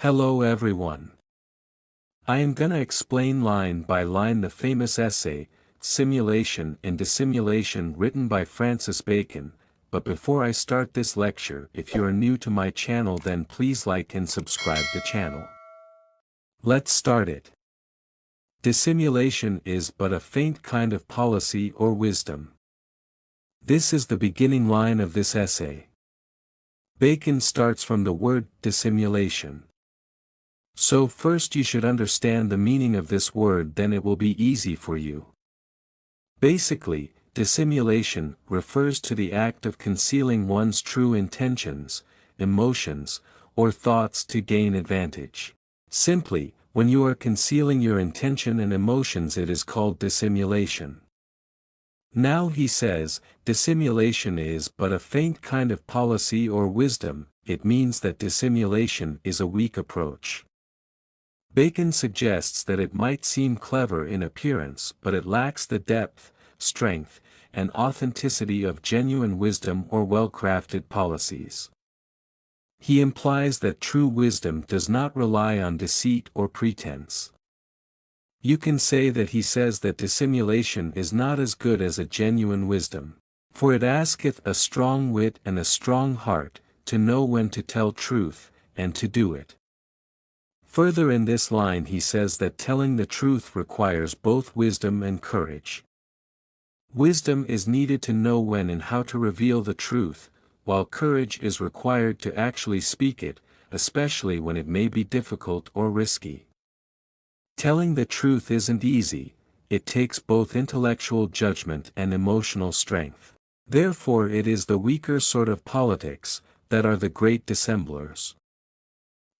Hello everyone. I am gonna explain line by line the famous essay, Simulation and Dissimulation, written by Francis Bacon, but before I start this lecture, if you are new to my channel, then please like and subscribe the channel. Let's start it. Dissimulation is but a faint kind of policy or wisdom. This is the beginning line of this essay. Bacon starts from the word dissimulation. So first you should understand the meaning of this word, then it will be easy for you. Basically, dissimulation refers to the act of concealing one's true intentions, emotions, or thoughts to gain advantage. Simply, when you are concealing your intention and emotions, it is called dissimulation. Now he says, dissimulation is but a faint kind of policy or wisdom. It means that dissimulation is a weak approach. Bacon suggests that it might seem clever in appearance, but it lacks the depth, strength, and authenticity of genuine wisdom or well-crafted policies. He implies that true wisdom does not rely on deceit or pretense. You can say that he says that dissimulation is not as good as a genuine wisdom. For it asketh a strong wit and a strong heart, to know when to tell truth, and to do it. Further in this line he says that telling the truth requires both wisdom and courage. Wisdom is needed to know when and how to reveal the truth, while courage is required to actually speak it, especially when it may be difficult or risky. Telling the truth isn't easy, it takes both intellectual judgment and emotional strength. Therefore it is the weaker sort of politics that are the great dissemblers.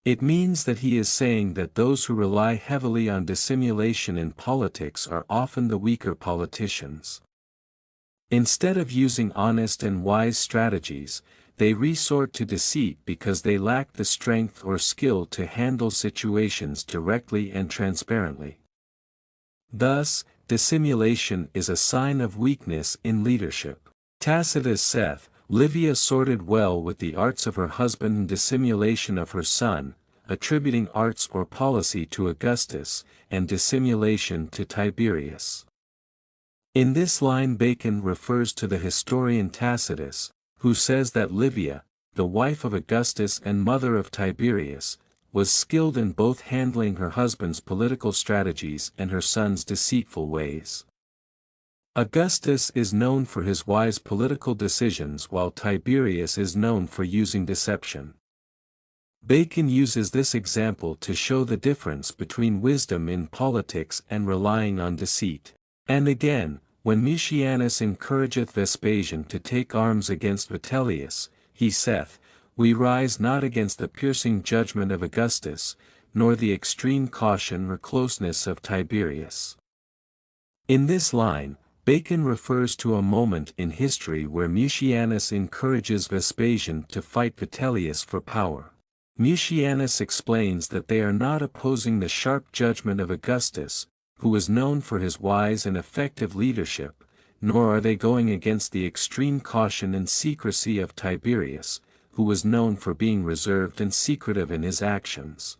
It means that he is saying that those who rely heavily on dissimulation in politics are often the weaker politicians. Instead of using honest and wise strategies, they resort to deceit because they lack the strength or skill to handle situations directly and transparently. Thus, dissimulation is a sign of weakness in leadership. Tacitus saith, Livia sorted well with the arts of her husband and dissimulation of her son, attributing arts or policy to Augustus, and dissimulation to Tiberius. In this line Bacon refers to the historian Tacitus, who says that Livia, the wife of Augustus and mother of Tiberius, was skilled in both handling her husband's political strategies and her son's deceitful ways. Augustus is known for his wise political decisions, while Tiberius is known for using deception. Bacon uses this example to show the difference between wisdom in politics and relying on deceit. And again, when Mucianus encourageth Vespasian to take arms against Vitellius, he saith, We rise not against the piercing judgment of Augustus, nor the extreme caution or closeness of Tiberius. In this line, Bacon refers to a moment in history where Mucianus encourages Vespasian to fight Vitellius for power. Mucianus explains that they are not opposing the sharp judgment of Augustus, who was known for his wise and effective leadership, nor are they going against the extreme caution and secrecy of Tiberius, who was known for being reserved and secretive in his actions.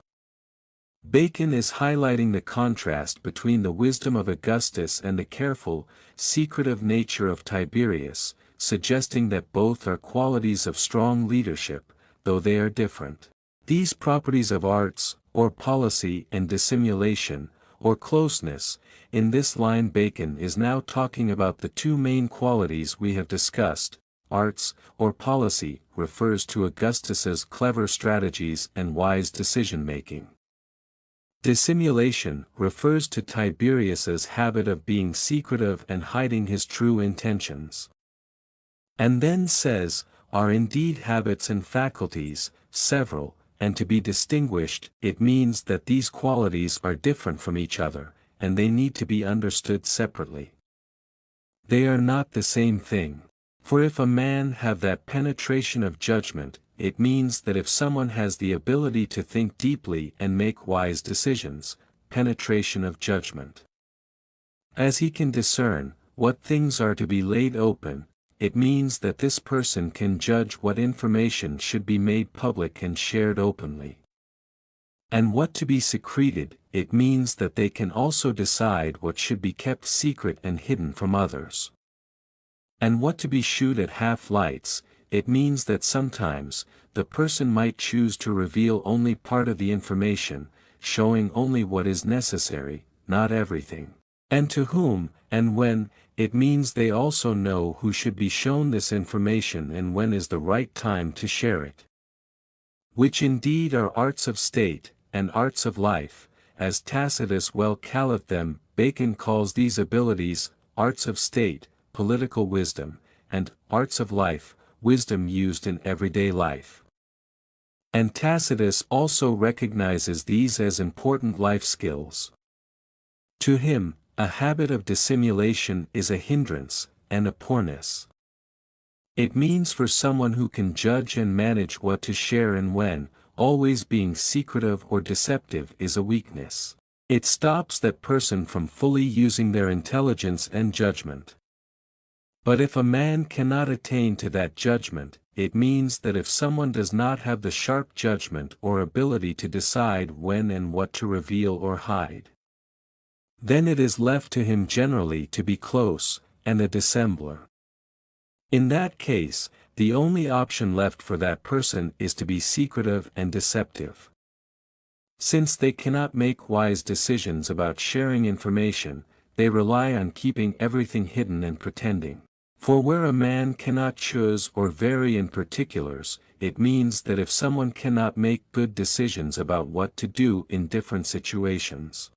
Bacon is highlighting the contrast between the wisdom of Augustus and the careful, secretive nature of Tiberius, suggesting that both are qualities of strong leadership, though they are different. These properties of arts, or policy, and dissimulation, or closeness, in this line Bacon is now talking about the two main qualities we have discussed. Arts, or policy, refers to Augustus's clever strategies and wise decision-making. Dissimulation refers to Tiberius's habit of being secretive and hiding his true intentions. And then says, are indeed habits and faculties, several, and to be distinguished. It means that these qualities are different from each other, and they need to be understood separately. They are not the same thing. For if a man have that penetration of judgment, it means that if someone has the ability to think deeply and make wise decisions, penetration of judgment. As he can discern what things are to be laid open, it means that this person can judge what information should be made public and shared openly. And what to be secreted, it means that they can also decide what should be kept secret and hidden from others. And what to be shoot at half-lights, it means that sometimes, the person might choose to reveal only part of the information, showing only what is necessary, not everything. And to whom, and when, it means they also know who should be shown this information and when is the right time to share it. Which indeed are arts of state, and arts of life, as Tacitus well calleth them. Bacon calls these abilities, arts of state, political wisdom, and arts of life, wisdom used in everyday life. And Tacitus also recognizes these as important life skills. To him, a habit of dissimulation is a hindrance, and a poorness. It means for someone who can judge and manage what to share and when, always being secretive or deceptive is a weakness. It stops that person from fully using their intelligence and judgment. But if a man cannot attain to that judgment, it means that if someone does not have the sharp judgment or ability to decide when and what to reveal or hide, then it is left to him generally to be close, and a dissembler. In that case, the only option left for that person is to be secretive and deceptive. Since they cannot make wise decisions about sharing information, they rely on keeping everything hidden and pretending. For where a man cannot choose or vary in particulars, it means that if someone cannot make good decisions about what to do in different situations,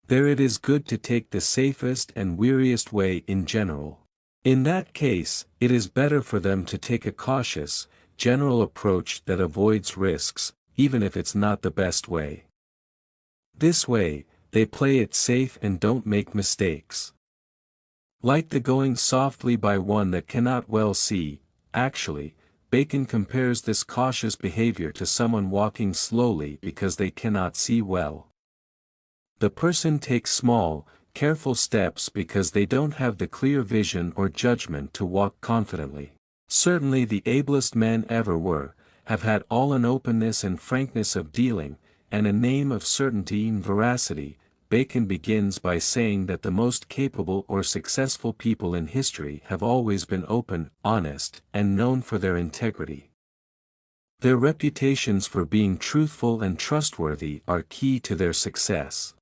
there it is good to take the safest and weariest way in general. In that case, it is better for them to take a cautious, general approach that avoids risks, even if it's not the best way. This way, they play it safe and don't make mistakes. Like the going softly by one that cannot well see. Actually, Bacon compares this cautious behavior to someone walking slowly because they cannot see well. The person takes small, careful steps because they don't have the clear vision or judgment to walk confidently. Certainly the ablest men ever were, have had all an openness and frankness of dealing, and a name of certainty and veracity. Bacon begins by saying that the most capable or successful people in history have always been open, honest, and known for their integrity. Their reputations for being truthful and trustworthy are key to their success.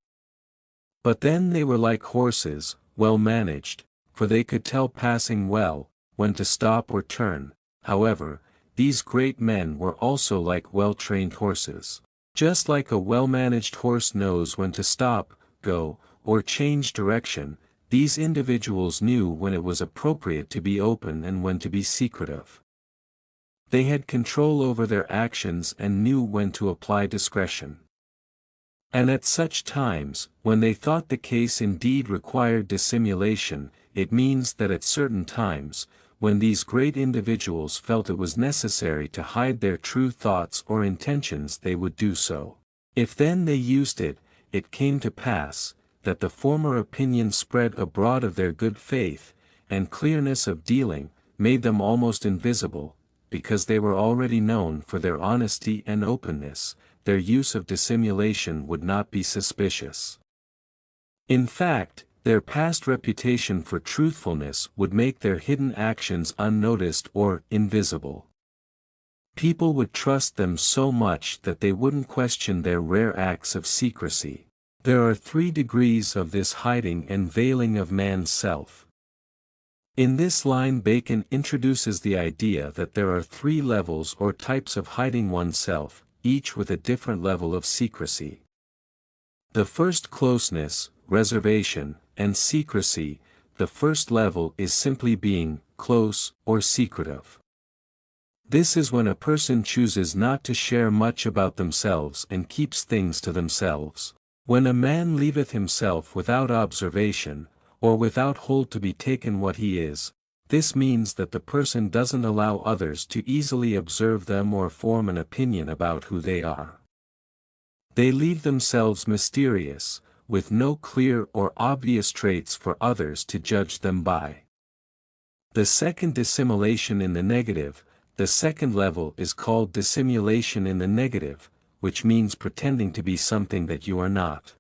But then they were like horses, well managed, for they could tell passing well, when to stop or turn. However, these great men were also like well-trained horses. Just like a well-managed horse knows when to stop, go, or change direction, these individuals knew when it was appropriate to be open and when to be secretive. They had control over their actions and knew when to apply discretion. And at such times, when they thought the case indeed required dissimulation, it means that at certain times, when these great individuals felt it was necessary to hide their true thoughts or intentions, they would do so. If then they used it, it came to pass, that the former opinion spread abroad of their good faith, and clearness of dealing, made them almost invisible, because they were already known for their honesty and openness. Their use of dissimulation would not be suspicious. In fact, their past reputation for truthfulness would make their hidden actions unnoticed or invisible. People would trust them so much that they wouldn't question their rare acts of secrecy. There are 3 degrees of this hiding and veiling of man's self. In this line Bacon introduces the idea that there are 3 levels or types of hiding oneself, each with a different level of secrecy. The first, closeness, reservation, and secrecy. The first level is simply being close or secretive. This is when a person chooses not to share much about themselves and keeps things to themselves. When a man leaveth himself without observation, or without hold to be taken what he is, this means that the person doesn't allow others to easily observe them or form an opinion about who they are. They leave themselves mysterious, with no clear or obvious traits for others to judge them by. The second, dissimulation in the negative. The second level is called dissimulation in the negative, which means pretending to be something that you are not.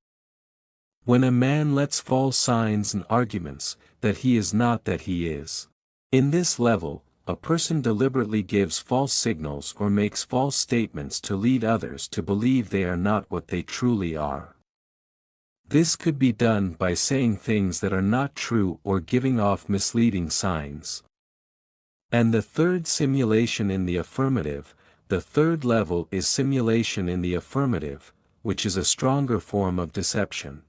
When a man lets fall signs and arguments, that he is not that he is. In this level, a person deliberately gives false signals or makes false statements to lead others to believe they are not what they truly are. This could be done by saying things that are not true or giving off misleading signs. And the third simulation in the affirmative, the third level is simulation in the affirmative, which is a stronger form of deception.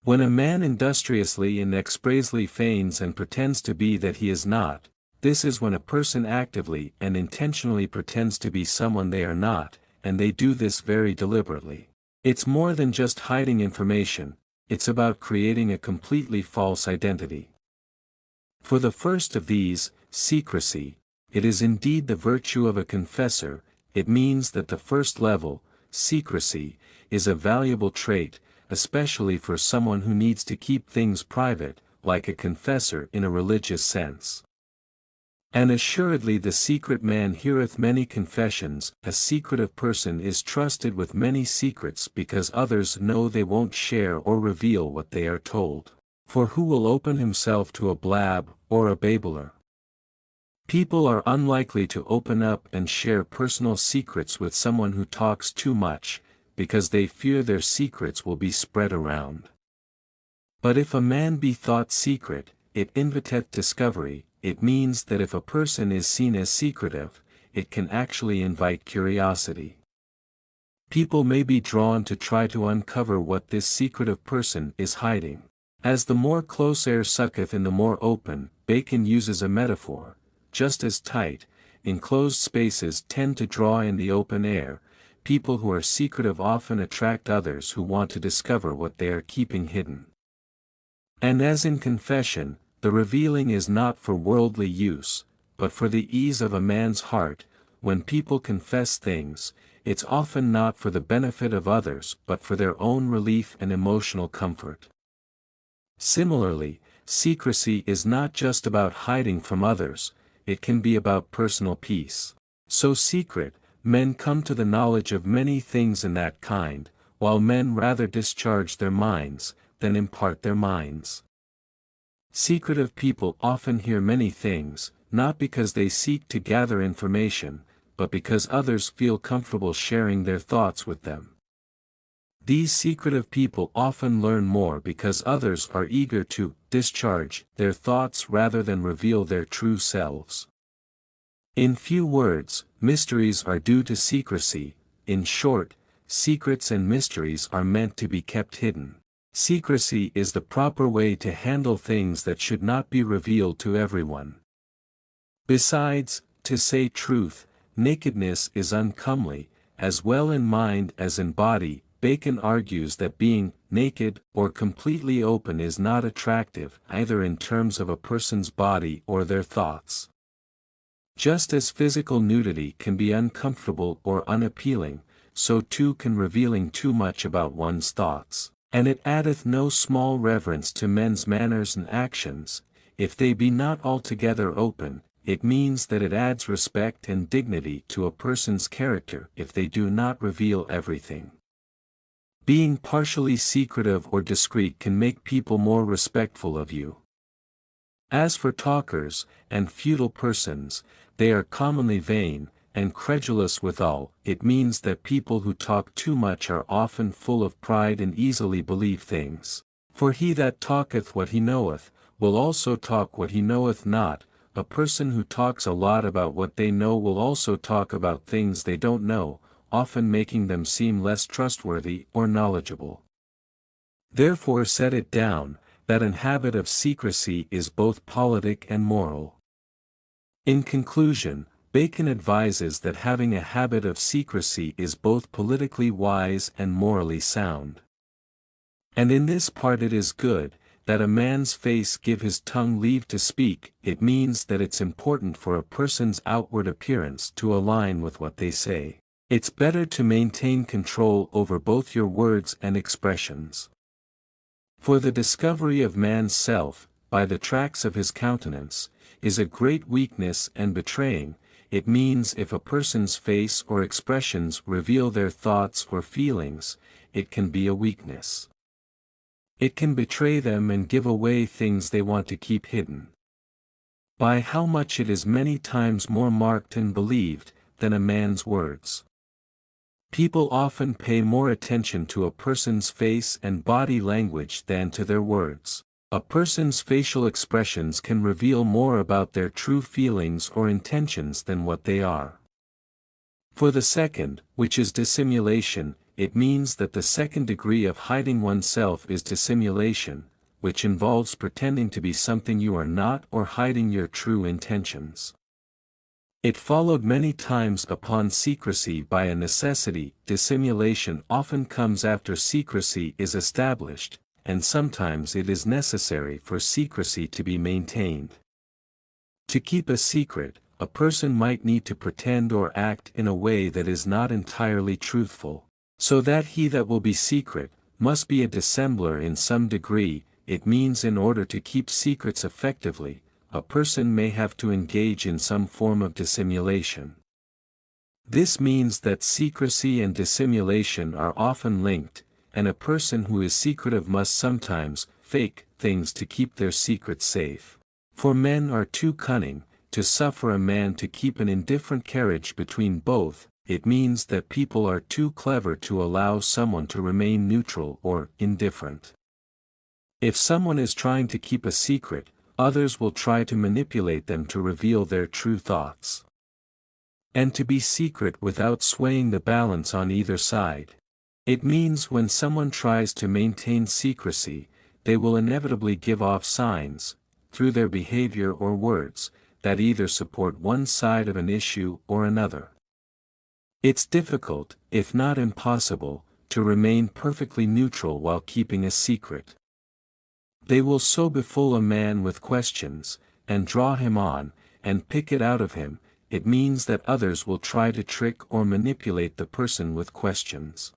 When a man industriously and expressly feigns and pretends to be that he is not, this is when a person actively and intentionally pretends to be someone they are not, and they do this very deliberately. It's more than just hiding information, it's about creating a completely false identity. For the first of these, secrecy, it is indeed the virtue of a confessor. It means that the first level, secrecy, is a valuable trait, especially for someone who needs to keep things private, like a confessor in a religious sense. And assuredly the secret man heareth many confessions. A secretive person is trusted with many secrets because others know they won't share or reveal what they are told. For who will open himself to a blab, or a babbler? People are unlikely to open up and share personal secrets with someone who talks too much, because they fear their secrets will be spread around. But if a man be thought secret, it inviteth discovery. It means that if a person is seen as secretive, it can actually invite curiosity. People may be drawn to try to uncover what this secretive person is hiding. As the more close air sucketh in the more open, Bacon uses a metaphor, just as tight, enclosed spaces tend to draw in the open air. People who are secretive often attract others who want to discover what they are keeping hidden. And as in confession, the revealing is not for worldly use, but for the ease of a man's heart. When people confess things, it's often not for the benefit of others but for their own relief and emotional comfort. Similarly, secrecy is not just about hiding from others, it can be about personal peace. So secret, men come to the knowledge of many things in that kind, while men rather discharge their minds, than impart their minds. Secretive people often hear many things, not because they seek to gather information, but because others feel comfortable sharing their thoughts with them. These secretive people often learn more because others are eager to discharge their thoughts rather than reveal their true selves. In few words, mysteries are due to secrecy. In short, secrets and mysteries are meant to be kept hidden. Secrecy is the proper way to handle things that should not be revealed to everyone. Besides, to say truth, nakedness is uncomely, as well in mind as in body. Bacon argues that being naked or completely open is not attractive either in terms of a person's body or their thoughts. Just as physical nudity can be uncomfortable or unappealing, so too can revealing too much about one's thoughts. And it addeth no small reverence to men's manners and actions, if they be not altogether open. It means that it adds respect and dignity to a person's character if they do not reveal everything. Being partially secretive or discreet can make people more respectful of you. As for talkers, and futile persons, they are commonly vain, and credulous withal. It means that people who talk too much are often full of pride and easily believe things. For he that talketh what he knoweth, will also talk what he knoweth not. A person who talks a lot about what they know will also talk about things they don't know, often making them seem less trustworthy or knowledgeable. Therefore set it down, that an habit of secrecy is both politic and moral. In conclusion, Bacon advises that having a habit of secrecy is both politically wise and morally sound. And in this part it is good, that a man's face give his tongue leave to speak. It means that it's important for a person's outward appearance to align with what they say. It's better to maintain control over both your words and expressions. For the discovery of man's self, by the tracks of his countenance, is a great weakness and betraying. it means if a person's face or expressions reveal their thoughts or feelings, it can be a weakness. It can betray them and give away things they want to keep hidden. By how much it is many times more marked and believed than a man's words. People often pay more attention to a person's face and body language than to their words. A person's facial expressions can reveal more about their true feelings or intentions than what they are. For the second, which is dissimulation, it means that the second degree of hiding oneself is dissimulation, which involves pretending to be something you are not or hiding your true intentions. It followed many times upon secrecy by a necessity. Dissimulation often comes after secrecy is established, and sometimes it is necessary for secrecy to be maintained. To keep a secret, a person might need to pretend or act in a way that is not entirely truthful, so that he that will be secret must be a dissembler in some degree. It means in order to keep secrets effectively, a person may have to engage in some form of dissimulation. This means that secrecy and dissimulation are often linked, and a person who is secretive must sometimes fake things to keep their secrets safe. For men are too cunning to suffer a man to keep an indifferent carriage between both. It means that people are too clever to allow someone to remain neutral or indifferent. If someone is trying to keep a secret, others will try to manipulate them to reveal their true thoughts. And to be secret without swaying the balance on either side. It means when someone tries to maintain secrecy, they will inevitably give off signs, through their behavior or words, that either support one side of an issue or another. It's difficult, if not impossible, to remain perfectly neutral while keeping a secret. They will so befool a man with questions, and draw him on, and pick it out of him. It means that others will try to trick or manipulate the person with questions.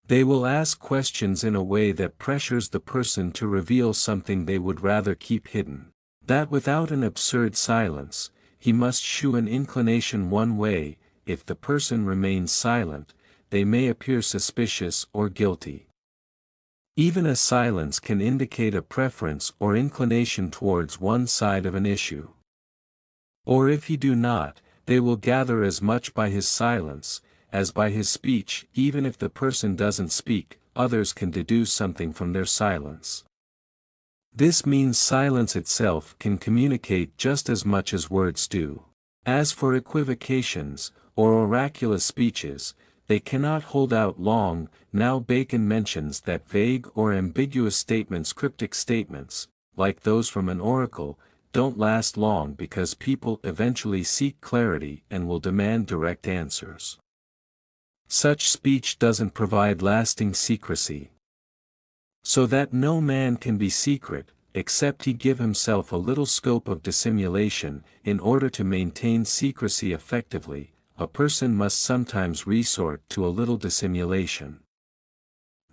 They will ask questions in a way that pressures the person to reveal something they would rather keep hidden. That without an absurd silence, he must shew an inclination one way. If the person remains silent, they may appear suspicious or guilty. Even a silence can indicate a preference or inclination towards one side of an issue. Or if he do not, they will gather as much by his silence, as by his speech. Even if the person doesn't speak, others can deduce something from their silence. This means silence itself can communicate just as much as words do. As for equivocations, or oracular speeches, they cannot hold out long. Now Bacon mentions that vague or ambiguous statements, cryptic statements, like those from an oracle, don't last long because people eventually seek clarity and will demand direct answers. Such speech doesn't provide lasting secrecy. So that no man can be secret, except he give himself a little scope of dissimulation. In order to maintain secrecy effectively, a person must sometimes resort to a little dissimulation.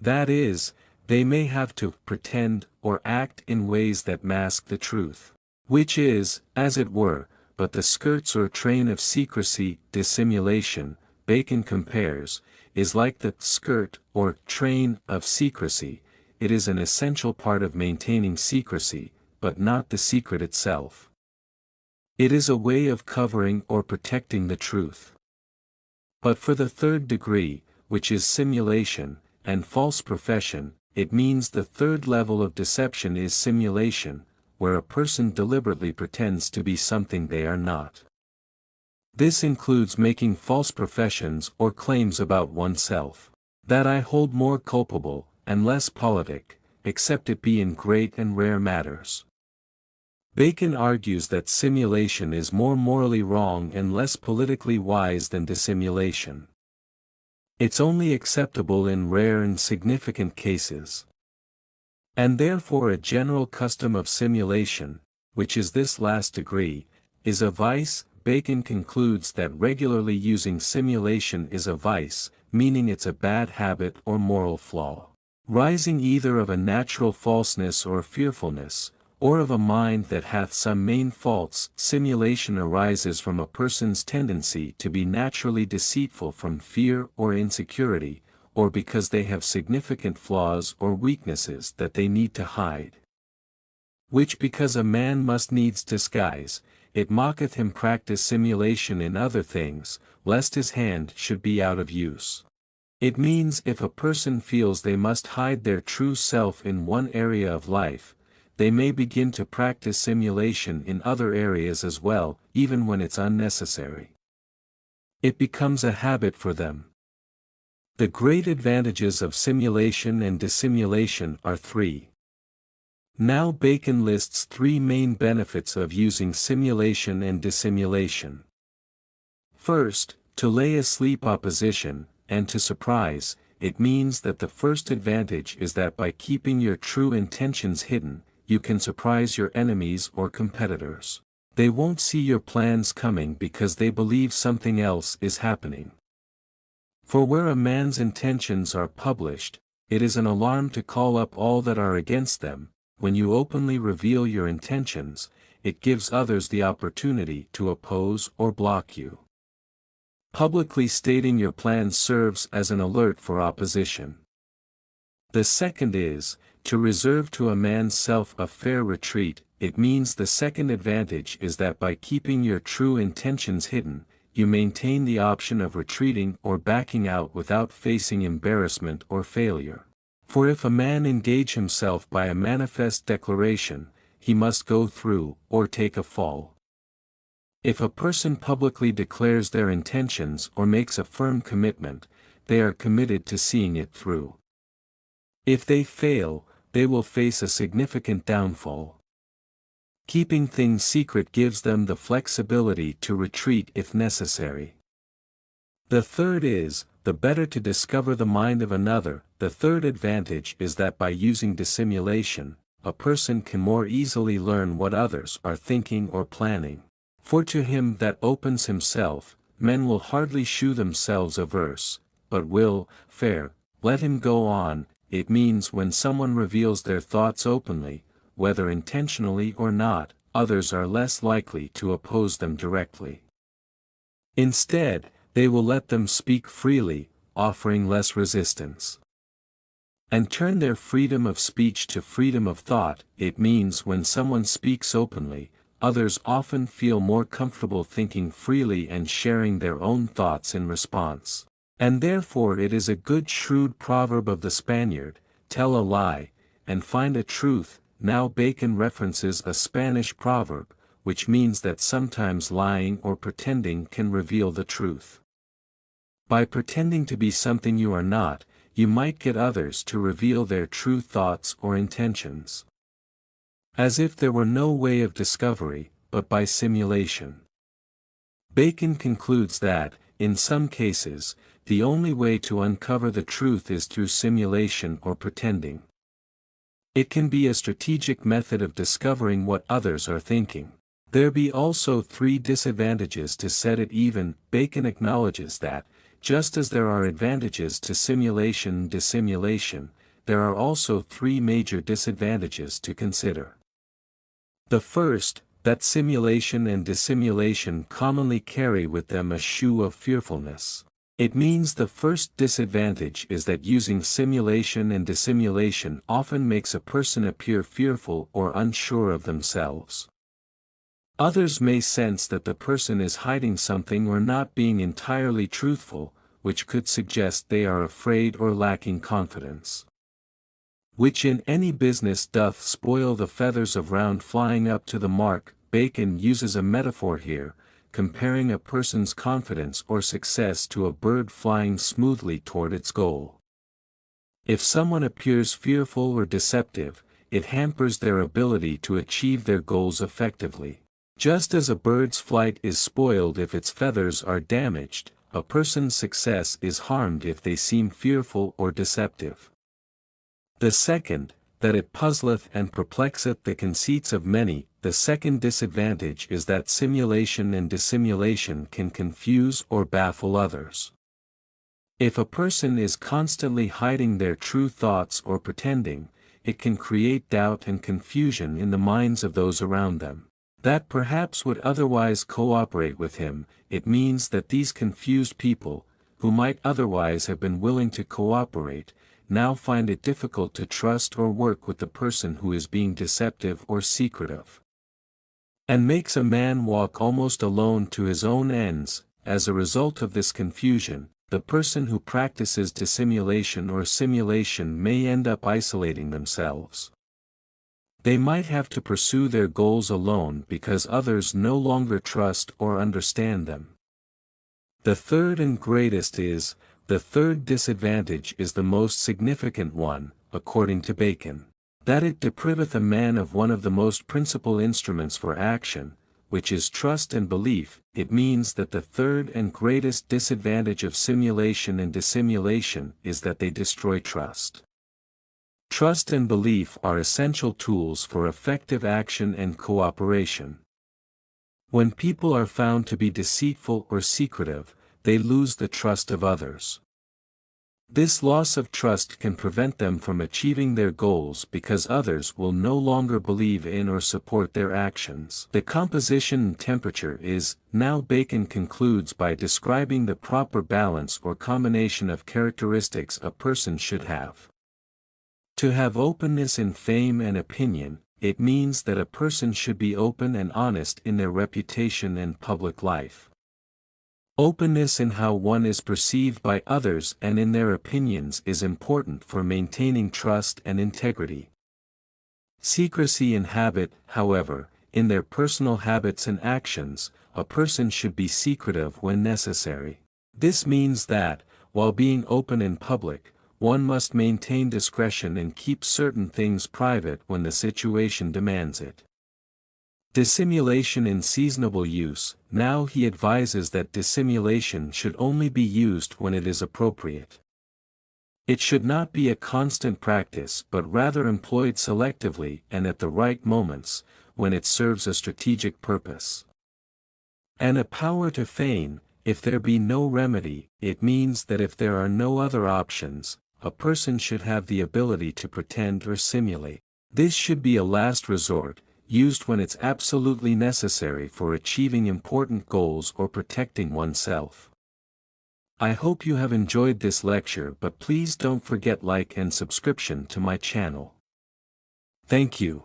That is, they may have to pretend or act in ways that mask the truth, which is, as it were, but the skirts or train of secrecy. Dissimulation, Bacon compares, is like the skirt or train of secrecy. It is an essential part of maintaining secrecy, but not the secret itself. It is a way of covering or protecting the truth. But for the third degree, which is simulation, and false profession, it means the third level of deception is simulation, where a person deliberately pretends to be something they are not. This includes making false professions or claims about oneself. That I hold more culpable, and less politic, except it be in great and rare matters. Bacon argues that simulation is more morally wrong and less politically wise than dissimulation. It's only acceptable in rare and significant cases. And therefore a general custom of simulation, which is this last degree, is a vice. Bacon concludes that regularly using simulation is a vice, meaning it's a bad habit or moral flaw, rising either of a natural falseness or fearfulness, or of a mind that hath some main faults. Simulation arises from a person's tendency to be naturally deceitful from fear or insecurity, or because they have significant flaws or weaknesses that they need to hide. Which because a man must needs disguise, it mocketh him practice simulation in other things, lest his hand should be out of use. It means if a person feels they must hide their true self in one area of life, they may begin to practice simulation in other areas as well, even when it's unnecessary. It becomes a habit for them. The great advantages of simulation and dissimulation are three. Now Bacon lists three main benefits of using simulation and dissimulation. First, to lay asleep opposition, and to surprise. It means that the first advantage is that by keeping your true intentions hidden, you can surprise your enemies or competitors. They won't see your plans coming because they believe something else is happening. For where a man's intentions are published, it is an alarm to call up all that are against them. When you openly reveal your intentions, it gives others the opportunity to oppose or block you. Publicly stating your plans serves as an alert for opposition. The second is, to reserve to a man's self a fair retreat. It means the second advantage is that by keeping your true intentions hidden, you maintain the option of retreating or backing out without facing embarrassment or failure. For if a man engage himself by a manifest declaration, he must go through, or take a fall. If a person publicly declares their intentions or makes a firm commitment, they are committed to seeing it through. If they fail, they will face a significant downfall. Keeping things secret gives them the flexibility to retreat if necessary. The third is, the better to discover the mind of another. The third advantage is that by using dissimulation, a person can more easily learn what others are thinking or planning. For to him that opens himself, men will hardly shew themselves averse, but will, fair, let him go on. It means when someone reveals their thoughts openly, whether intentionally or not, others are less likely to oppose them directly. Instead, they will let them speak freely, offering less resistance. And turn their freedom of speech to freedom of thought. It means when someone speaks openly, others often feel more comfortable thinking freely and sharing their own thoughts in response. And therefore it is a good shrewd proverb of the Spaniard, tell a lie, and find a truth. Now Bacon references a Spanish proverb, which means that sometimes lying or pretending can reveal the truth. By pretending to be something you are not, you might get others to reveal their true thoughts or intentions. As if there were no way of discovery, but by simulation. Bacon concludes that, in some cases, the only way to uncover the truth is through simulation or pretending. It can be a strategic method of discovering what others are thinking. There be also three disadvantages to set it even. Bacon acknowledges that, just as there are advantages to simulation and dissimulation, there are also three major disadvantages to consider. The first, that simulation and dissimulation commonly carry with them a shoe of fearfulness. It means the first disadvantage is that using simulation and dissimulation often makes a person appear fearful or unsure of themselves. Others may sense that the person is hiding something or not being entirely truthful, which could suggest they are afraid or lacking confidence. Which in any business doth spoil the feathers of round flying up to the mark. Bacon uses a metaphor here, comparing a person's confidence or success to a bird flying smoothly toward its goal. If someone appears fearful or deceptive, it hampers their ability to achieve their goals effectively. Just as a bird's flight is spoiled if its feathers are damaged, a person's success is harmed if they seem fearful or deceptive. The second, that it puzzleth and perplexeth the conceits of many. The second disadvantage is that simulation and dissimulation can confuse or baffle others. If a person is constantly hiding their true thoughts or pretending, it can create doubt and confusion in the minds of those around them that perhaps would otherwise cooperate with him. It means that these confused people, who might otherwise have been willing to cooperate, now find it difficult to trust or work with the person who is being deceptive or secretive. And makes a man walk almost alone to his own ends. As a result of this confusion, the person who practices dissimulation or simulation may end up isolating themselves. They might have to pursue their goals alone because others no longer trust or understand them. The third disadvantage is the most significant one, according to Bacon, that it depriveth a man of one of the most principal instruments for action, which is trust and belief. It means that the third and greatest disadvantage of simulation and dissimulation is that they destroy trust. Trust and belief are essential tools for effective action and cooperation. When people are found to be deceitful or secretive, they lose the trust of others. This loss of trust can prevent them from achieving their goals because others will no longer believe in or support their actions. The composition and temperature is, now Bacon concludes by describing the proper balance or combination of characteristics a person should have. To have openness in fame and opinion, it means that a person should be open and honest in their reputation and public life. Openness in how one is perceived by others and in their opinions is important for maintaining trust and integrity. Secrecy in habit, however, in their personal habits and actions, a person should be secretive when necessary. This means that, while being open in public, one must maintain discretion and keep certain things private when the situation demands it. Dissimulation in seasonable use. Now he advises that dissimulation should only be used when it is appropriate. It should not be a constant practice but rather employed selectively and at the right moments, when it serves a strategic purpose. And a power to feign. If there be no remedy, it means that if there are no other options, a person should have the ability to pretend or simulate. This should be a last resort, used when it's absolutely necessary for achieving important goals or protecting oneself. I hope you have enjoyed this lecture, but please don't forget like and subscription to my channel. Thank you.